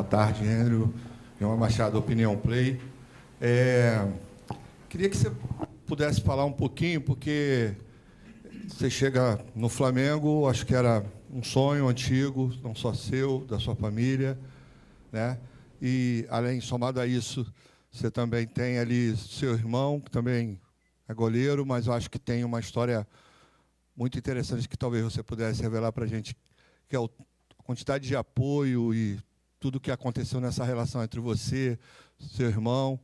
tarde, Andrew. João Machado, Opinião Play. Queria que você pudesse falar um pouquinho, porque você chega no Flamengo, acho que era um sonho antigo, não só seu, da sua família, né? E, além, somado a isso, você também tem ali seu irmão, que também é goleiro, mas eu acho que tem uma história muito interessante que talvez você pudesse revelar para a gente, que é a quantidade de apoio e tudo o que aconteceu nessa relação entre você, seu irmão.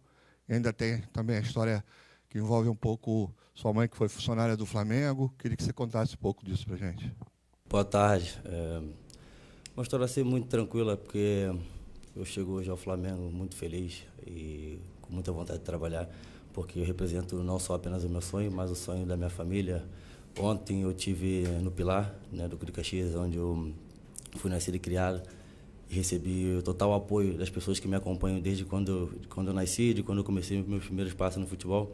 E ainda tem também a história que envolve um pouco sua mãe, que foi funcionária do Flamengo. Queria que você contasse um pouco disso para a gente. Boa tarde. Uma história assim muito tranquila, porque eu chego hoje ao Flamengo muito feliz e com muita vontade de trabalhar, porque eu represento não só apenas o meu sonho, mas o sonho da minha família. Ontem eu tive no Pilar, né, do Clube Caxias, onde eu fui nascido e criado, e recebi o total apoio das pessoas que me acompanham desde quando eu nasci, de quando eu comecei meus primeiros passos no futebol.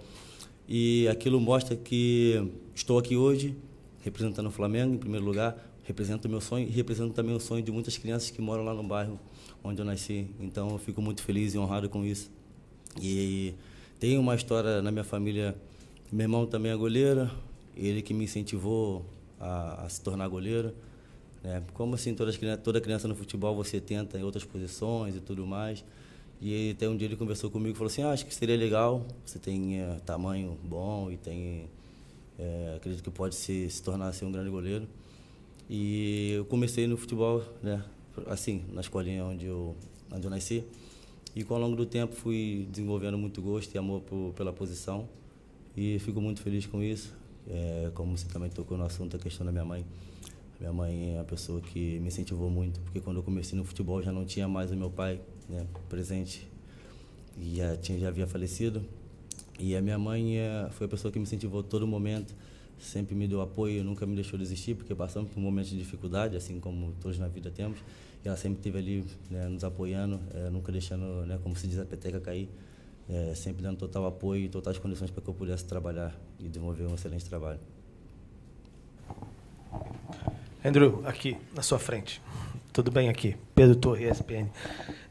E aquilo mostra que estou aqui hoje, representando o Flamengo, em primeiro lugar, represento o meu sonho e represento também o sonho de muitas crianças que moram lá no bairro onde eu nasci. Então eu fico muito feliz e honrado com isso. E tem uma história na minha família, meu irmão também é goleiro, ele que me incentivou a se tornar goleiro. Como assim, toda criança no futebol você tenta em outras posições e tudo mais. E até um dia ele conversou comigo e falou assim, acho que seria legal, você tem tamanho bom e tem, acredito que pode se tornar assim, um grande goleiro. E eu comecei no futebol, né, assim, na escolinha onde eu nasci. E ao longo do tempo fui desenvolvendo muito gosto e amor pela posição. E fico muito feliz com isso. Como você também tocou no assunto, a questão da minha mãe. Minha mãe é a pessoa que me incentivou muito, porque quando eu comecei no futebol já não tinha mais o meu pai, né, presente, e já havia falecido. E a minha mãe foi a pessoa que me incentivou a todo momento, sempre me deu apoio, nunca me deixou desistir, porque passamos por momentos de dificuldade, assim como todos na vida temos, e ela sempre esteve ali, né, nos apoiando, nunca deixando, né, como se diz, a peteca cair, sempre dando total apoio e totais condições para que eu pudesse trabalhar e desenvolver um excelente trabalho. Andrew, aqui na sua frente. Tudo bem aqui? Pedro Torre, ESPN.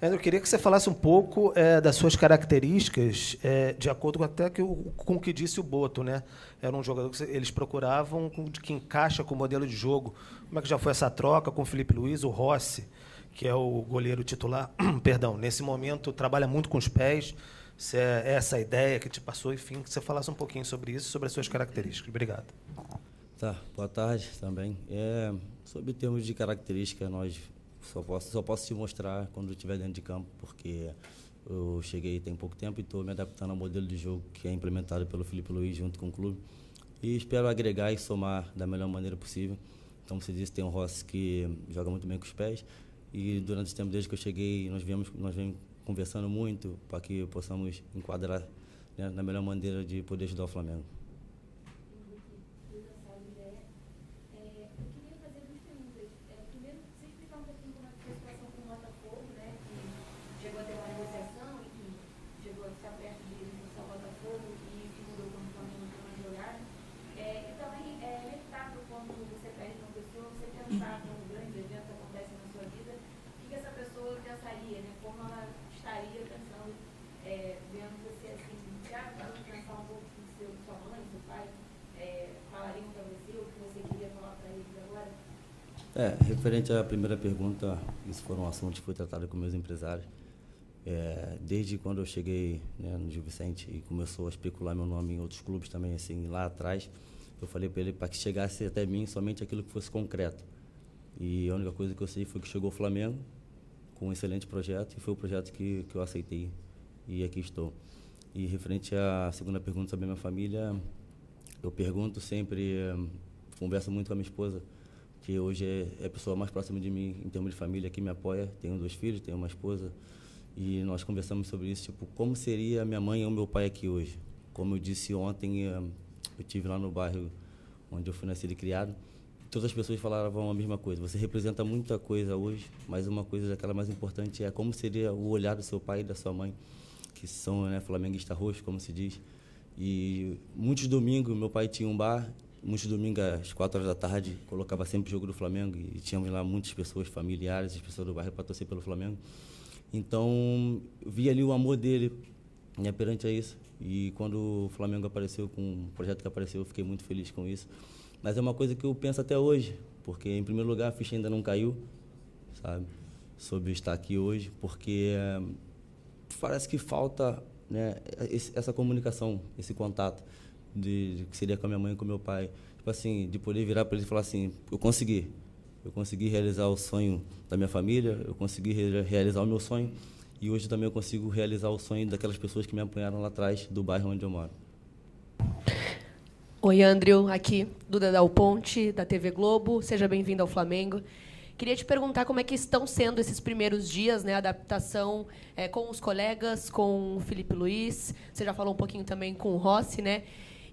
Andrew, queria que você falasse um pouco das suas características, de acordo até com o que disse o Boto, né? Era um jogador que eles procuravam que encaixa com o modelo de jogo. Como é que já foi essa troca com o Felipe Luiz, o Rossi, que é o goleiro titular? Perdão, nesse momento trabalha muito com os pés. Se é essa a ideia que te passou, enfim, que você falasse um pouquinho sobre isso, sobre as suas características. Obrigado. Tá, boa tarde também. Sobre termos de característica, nós só posso te mostrar quando eu estiver dentro de campo, porque eu cheguei tem pouco tempo e estou me adaptando ao modelo de jogo que é implementado pelo Felipe Luiz junto com o clube. E espero agregar e somar da melhor maneira possível. Como você disse, tem o Rossi que joga muito bem com os pés. E durante o tempo desde que eu cheguei, nós viemos conversando muito para que possamos enquadrar, né, na melhor maneira de poder ajudar o Flamengo. Referente à primeira pergunta, isso foi um assunto que foi tratado com meus empresários. Desde quando eu cheguei, né, no Gil Vicente e começou a especular meu nome em outros clubes também, assim, lá atrás, eu falei para ele para que chegasse até mim somente aquilo que fosse concreto. E a única coisa que eu sei foi que chegou o Flamengo com um excelente projeto e foi o projeto que eu aceitei e aqui estou. E referente à segunda pergunta sobre a minha família, eu pergunto sempre, converso muito com a minha esposa, que hoje é a pessoa mais próxima de mim em termos de família, que me apoia. Tenho 2 filhos, tenho uma esposa, e nós conversamos sobre isso, tipo, como seria a minha mãe ou meu pai aqui hoje. Como eu disse ontem, eu estive lá no bairro onde eu fui nascido e criado, todas as pessoas falavam a mesma coisa. Você representa muita coisa hoje, mas uma coisa daquela mais importante é como seria o olhar do seu pai e da sua mãe, que são, né, flamenguista roxo, como se diz. E muitos domingos, meu pai tinha um bar, muitos domingos às 4 horas da tarde, colocava sempre o jogo do Flamengo e tínhamos lá muitas pessoas familiares, as pessoas do bairro para torcer pelo Flamengo. Então, eu vi ali o amor dele, né, perante a isso. E quando o Flamengo apareceu, com o projeto que apareceu, eu fiquei muito feliz com isso. Mas é uma coisa que eu penso até hoje, porque, em primeiro lugar, a ficha ainda não caiu, sabe, sobre estar aqui hoje, porque parece que falta, né, essa comunicação, esse contato, de que seria com a minha mãe e com o meu pai. Tipo assim, de poder virar para ele e falar assim, eu consegui realizar o sonho da minha família, eu consegui realizar o meu sonho, e hoje também eu consigo realizar o sonho daquelas pessoas que me apoiaram lá atrás, do bairro onde eu moro. Oi, Andrew, aqui, Duda Dal Ponte, da TV Globo. Seja bem-vindo ao Flamengo. Queria te perguntar como é que estão sendo esses primeiros dias, né, a adaptação com os colegas, com o Felipe Luiz. Você já falou um pouquinho também com o Rossi, né?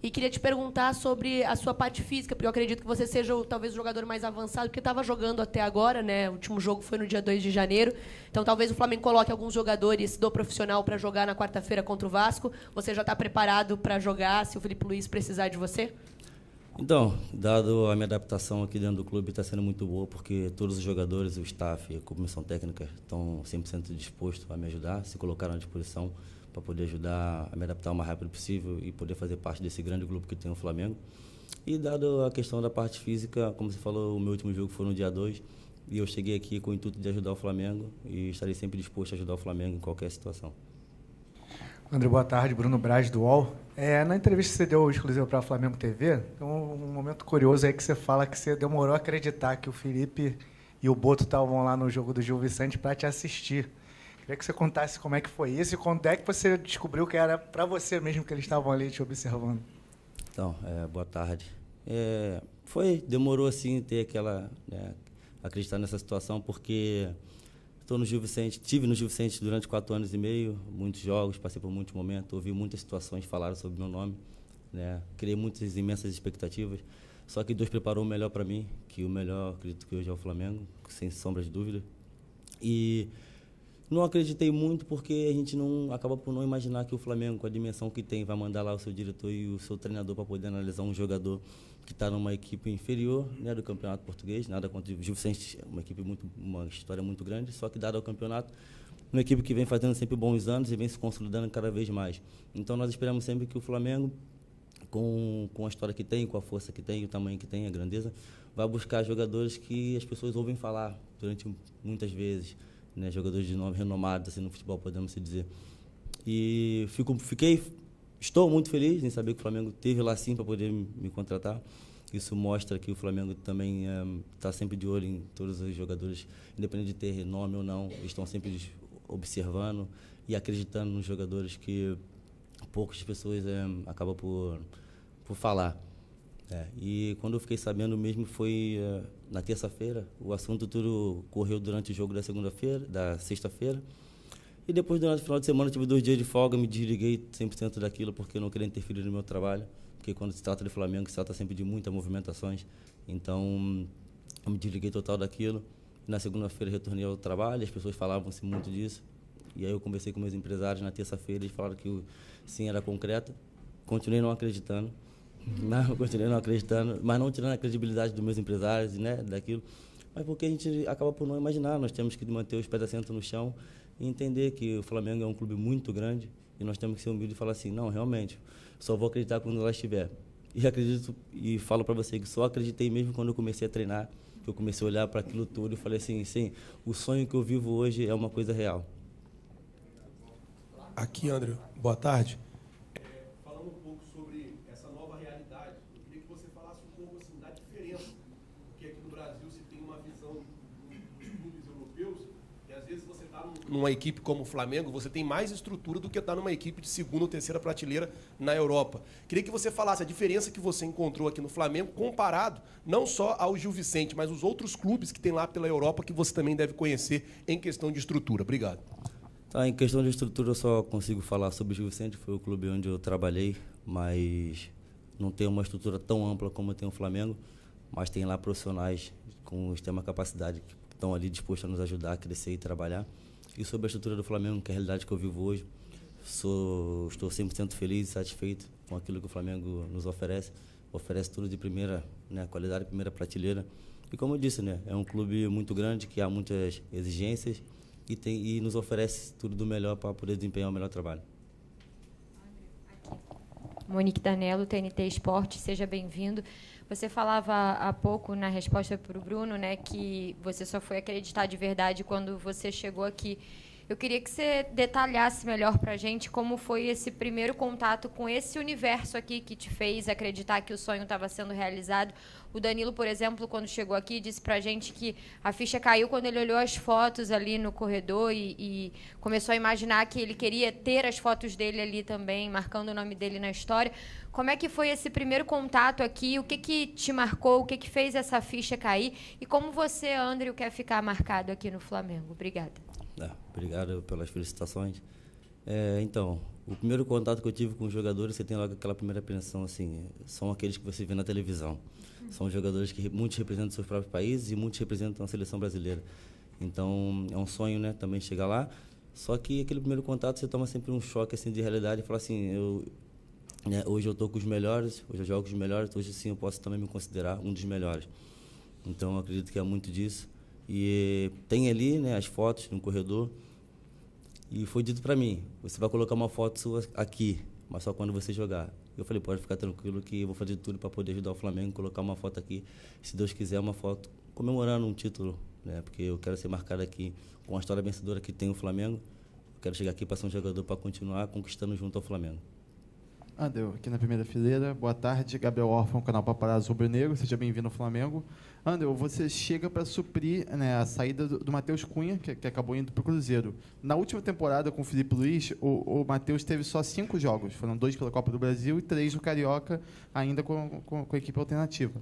E queria te perguntar sobre a sua parte física, porque eu acredito que você seja talvez o jogador mais avançado, porque estava jogando até agora, né? O último jogo foi no dia 2 de janeiro. Então, talvez o Flamengo coloque alguns jogadores do profissional para jogar na quarta-feira contra o Vasco. Você já está preparado para jogar, se o Felipe Luiz precisar de você? Então, dado a minha adaptação aqui dentro do clube, está sendo muito boa, porque todos os jogadores, o staff e a comissão técnica estão 100% dispostos a me ajudar, se colocaram à disposição para poder ajudar a me adaptar o mais rápido possível e poder fazer parte desse grande grupo que tem o Flamengo. E dado a questão da parte física, como você falou, o meu último jogo foi no dia 2, e eu cheguei aqui com o intuito de ajudar o Flamengo e estarei sempre disposto a ajudar o Flamengo em qualquer situação. André, boa tarde. Bruno Braz, do UOL. Na entrevista que você deu exclusiva para a Flamengo TV, tem um momento curioso aí que você fala que você demorou a acreditar que o Felipe e o Boto estavam lá no jogo do Gil Vicente para te assistir. Queria que você contasse como é que foi isso e quando é que você descobriu que era para você mesmo que eles estavam ali te observando. Então, boa tarde. Demorou assim ter aquela, acreditar nessa situação, porque estou no Gil Vicente, estive no Gil Vicente durante 4 anos e meio, muitos jogos, passei por muitos momentos, ouvi muitas situações falaram sobre meu nome, né? Criei muitas imensas expectativas, só que Deus preparou o melhor para mim, que o melhor acredito que hoje é o Flamengo, sem sombra de dúvida. E não acreditei muito porque a gente não acaba por não imaginar que o Flamengo, com a dimensão que tem, vai mandar lá o seu diretor e o seu treinador para poder analisar um jogador que está numa equipe inferior, né, do Campeonato Português. Nada contra o Gil Vicente, uma história muito grande, só que dado ao campeonato, uma equipe que vem fazendo sempre bons anos e vem se consolidando cada vez mais. Então nós esperamos sempre que o Flamengo, com a história que tem, com a força que tem, o tamanho que tem, a grandeza, vai buscar jogadores que as pessoas ouvem falar durante muitas vezes, né, jogadores de nome renomados assim, no futebol, podemos dizer. E estou muito feliz em saber que o Flamengo teve lá sim para poder me contratar. Isso mostra que o Flamengo também está sempre de olho em todos os jogadores, independente de ter nome ou não, estão sempre observando e acreditando nos jogadores que poucas pessoas acabam por falar. E quando eu fiquei sabendo mesmo foi na terça-feira. O assunto tudo correu durante o jogo da sexta-feira. E depois, durante o final de semana, eu tive 2 dias de folga, me desliguei 100% daquilo, porque eu não queria interferir no meu trabalho. Porque quando se trata de Flamengo, se trata sempre de muitas movimentações. Então, eu me desliguei total daquilo. Na segunda-feira, retornei ao trabalho, as pessoas falavam-se muito disso. E aí eu conversei com meus empresários na terça-feira, eles falaram que sim, era concreto. Continuei não acreditando. Mas não tirando a credibilidade dos meus empresários, né, daquilo. Mas porque a gente acaba por não imaginar, nós temos que manter os pés assentos no chão e entender que o Flamengo é um clube muito grande e nós temos que ser humildes e falar assim, não, realmente, só vou acreditar quando ela estiver. E acredito e falo para você que só acreditei mesmo quando eu comecei a treinar, que eu comecei a olhar para aquilo tudo e falei assim, sim, o sonho que eu vivo hoje é uma coisa real. Aqui, André, boa tarde. Falando um pouco sobre essa nova realidade, eu queria que você falasse um pouco assim, da diferença, porque aqui no Brasil se tem uma visão dos clubes europeus, e às vezes você está numa equipe como o Flamengo, você tem mais estrutura do que está numa equipe de segunda ou terceira prateleira na Europa. Queria que você falasse a diferença que você encontrou aqui no Flamengo, comparado não só ao Gil Vicente, mas os outros clubes que tem lá pela Europa, que você também deve conhecer em questão de estrutura. Obrigado. Em questão de estrutura, eu só consigo falar sobre o Gil Vicente, foi o clube onde eu trabalhei, mas não tem uma estrutura tão ampla como tem o Flamengo, mas tem lá profissionais com extrema capacidade que estão ali dispostos a nos ajudar a crescer e trabalhar. E sobre a estrutura do Flamengo, que é a realidade que eu vivo hoje, estou 100% feliz e satisfeito com aquilo que o Flamengo nos oferece tudo de primeira, né, qualidade, primeira prateleira. E como eu disse, né, é um clube muito grande, que há muitas exigências, e nos oferece tudo do melhor para poder desempenhar o melhor trabalho. Monique Danello, TNT Esporte, seja bem-vindo. Você falava há pouco, na resposta para o Bruno, né, que você só foi acreditar de verdade quando você chegou aqui. Eu queria que você detalhasse melhor para a gente como foi esse primeiro contato com esse universo aqui que te fez acreditar que o sonho estava sendo realizado. O Danilo, por exemplo, quando chegou aqui, disse para a gente que a ficha caiu quando ele olhou as fotos ali no corredor e começou a imaginar que ele queria ter as fotos dele ali também, marcando o nome dele na história. Como é que foi esse primeiro contato aqui? O que te marcou? O que fez essa ficha cair? E como você, André, quer ficar marcado aqui no Flamengo? Obrigada. Obrigado pelas felicitações. Então, o primeiro contato que eu tive com os jogadores, você tem logo aquela primeira apreensão, assim, são aqueles que você vê na televisão. São jogadores que muitos representam seus próprios países e muitos representam a seleção brasileira. Então, é um sonho, né, também chegar lá. Só que aquele primeiro contato, você toma sempre um choque assim, de realidade e fala assim, hoje eu estou com os melhores, hoje eu jogo com os melhores, hoje sim eu posso também me considerar um dos melhores. Então, eu acredito que é muito disso. E tem ali, né, as fotos no corredor e foi dito para mim, você vai colocar uma foto sua aqui, mas só quando você jogar. Eu falei, pode ficar tranquilo que eu vou fazer tudo para poder ajudar o Flamengo, colocar uma foto aqui, se Deus quiser, uma foto comemorando um título, né, porque eu quero ser marcado aqui com a história vencedora que tem o Flamengo. Eu quero chegar aqui para ser um jogador para continuar conquistando junto ao Flamengo. André, aqui na primeira fileira. Boa tarde, Gabriel Orfão, canal Paparazzo Rubro Negro. Seja bem-vindo ao Flamengo. André, você chega para suprir, né, a saída do Matheus Cunha, que acabou indo para o Cruzeiro. Na última temporada com o Filipe Luís, o Matheus teve só 5 jogos. Foram 2 pela Copa do Brasil e 3 no Carioca, ainda com a equipe alternativa.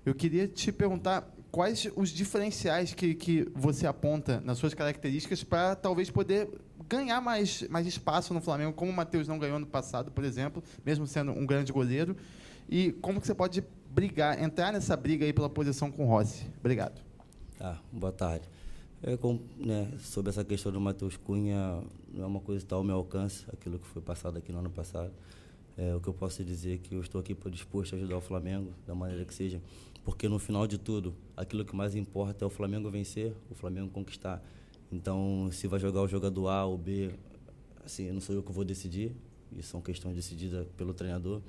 Eu queria te perguntar quais os diferenciais que você aponta nas suas características para talvez poder ganhar mais espaço no Flamengo, como o Matheus não ganhou ano passado, por exemplo, mesmo sendo um grande goleiro, e como que você pode entrar nessa briga aí pela posição com o Rossi. Obrigado. Boa tarde. Sobre essa questão do Matheus Cunha, não é uma coisa que está ao meu alcance, aquilo que foi passado aqui no ano passado. O que eu posso dizer é que eu estou aqui disposto a ajudar o Flamengo, da maneira que seja, porque no final de tudo, aquilo que mais importa é o Flamengo vencer, o Flamengo conquistar. Então, se vai jogar o jogador A ou B, assim, não sou eu que vou decidir, isso são questões decididas pelo treinador.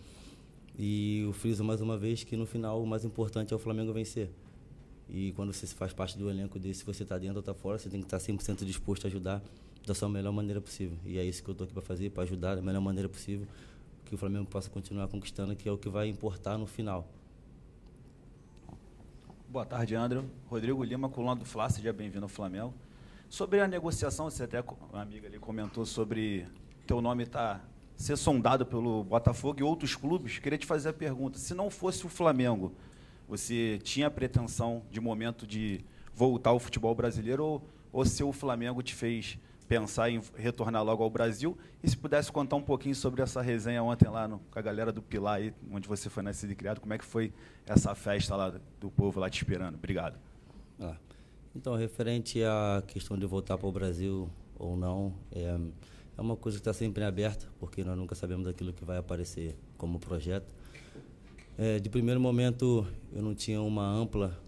E eu friso mais uma vez que no final o mais importante é o Flamengo vencer. E quando você faz parte do elenco desse, se você está dentro ou está fora, você tem que estar 100% disposto a ajudar da sua melhor maneira possível. E é isso que eu estou aqui para fazer, para ajudar da melhor maneira possível, que o Flamengo possa continuar conquistando, que é o que vai importar no final. Boa tarde, André. Rodrigo Lima, coluna do Fla, seja bem-vindo ao Flamengo. Sobre a negociação, você até, uma amiga ali comentou sobre teu nome ser sondado pelo Botafogo e outros clubes. Queria te fazer a pergunta, se não fosse o Flamengo, você tinha a pretensão de momento de voltar ao futebol brasileiro ou se o Flamengo te fez pensar em retornar logo ao Brasil? E se pudesse contar um pouquinho sobre essa resenha ontem lá com a galera do Pilar, aí, onde você foi nascido e criado, como é que foi essa festa lá do povo lá te esperando? Obrigado. Então, referente à questão de voltar para o Brasil ou não, é uma coisa que está sempre aberta, porque nós nunca sabemos aquilo que vai aparecer como projeto. De primeiro momento, eu não tinha uma ampla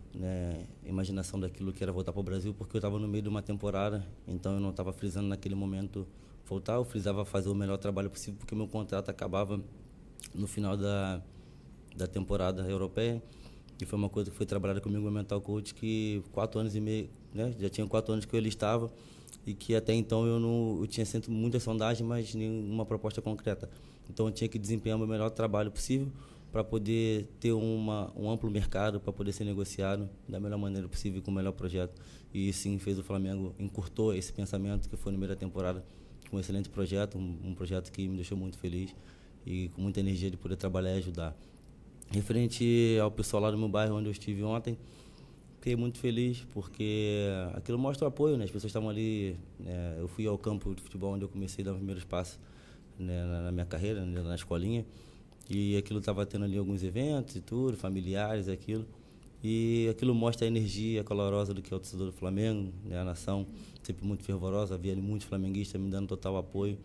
imaginação daquilo que era voltar para o Brasil, porque eu estava no meio de uma temporada, então eu não estava frisando naquele momento voltar, eu frisava fazer o melhor trabalho possível, porque meu contrato acabava no final da temporada europeia, e foi uma coisa que foi trabalhada comigo, o mental coach, que 4 anos e meio, já tinha 4 anos que ele estava, e que até então eu tinha sempre muitas sondagens, mas nenhuma proposta concreta. Então eu tinha que desempenhar o meu melhor trabalho possível para poder ter um amplo mercado, para poder ser negociado da melhor maneira possível com o melhor projeto. E sim, fez o Flamengo, encurtou esse pensamento que foi na primeira temporada com um excelente projeto, um projeto que me deixou muito feliz e com muita energia de poder trabalhar e ajudar. Referente ao pessoal lá do meu bairro, onde eu estive ontem, fiquei muito feliz, porque aquilo mostra o apoio, né? As pessoas estavam ali, eu fui ao campo de futebol onde eu comecei a dar os primeiros passos, na minha carreira, na escolinha, e aquilo estava tendo ali alguns eventos e tudo, familiares, aquilo, e aquilo mostra a energia calorosa do que é o torcedor do Flamengo, a nação sempre muito fervorosa, havia ali muitos flamenguistas me dando total apoio,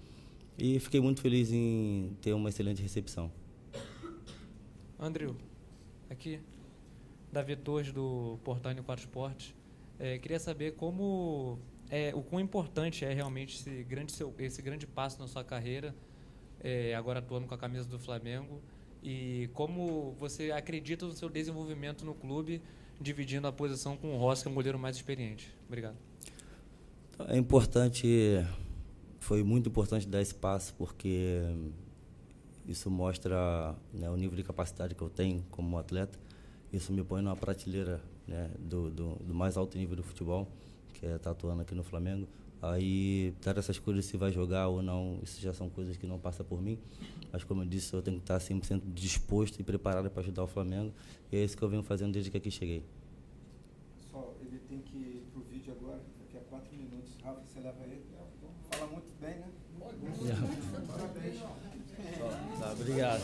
e fiquei muito feliz em ter uma excelente recepção. André, aqui, Davi Torres, do portal N4 Esportes. Queria saber como o quão importante é realmente esse grande passo na sua carreira, agora atuando com a camisa do Flamengo, e como você acredita no seu desenvolvimento no clube, dividindo a posição com o Rossi, que é um goleiro mais experiente. Obrigado. É importante, foi muito importante dar esse passo, porque isso mostra, né, o nível de capacidade que eu tenho como atleta. Isso me põe numa prateleira, né, do mais alto nível do futebol, que é estar atuando aqui no Flamengo. Aí, dar essas coisas, se vai jogar ou não, isso já são coisas que não passam por mim. Mas, como eu disse, eu tenho que estar 100% disposto e preparado para ajudar o Flamengo. E é isso que eu venho fazendo desde que aqui cheguei. Pessoal, ele tem que ir para o vídeo agora, daqui a 4 minutos. Rafa, você leva ele. Fala muito bem, né? Parabéns. Tá, obrigado.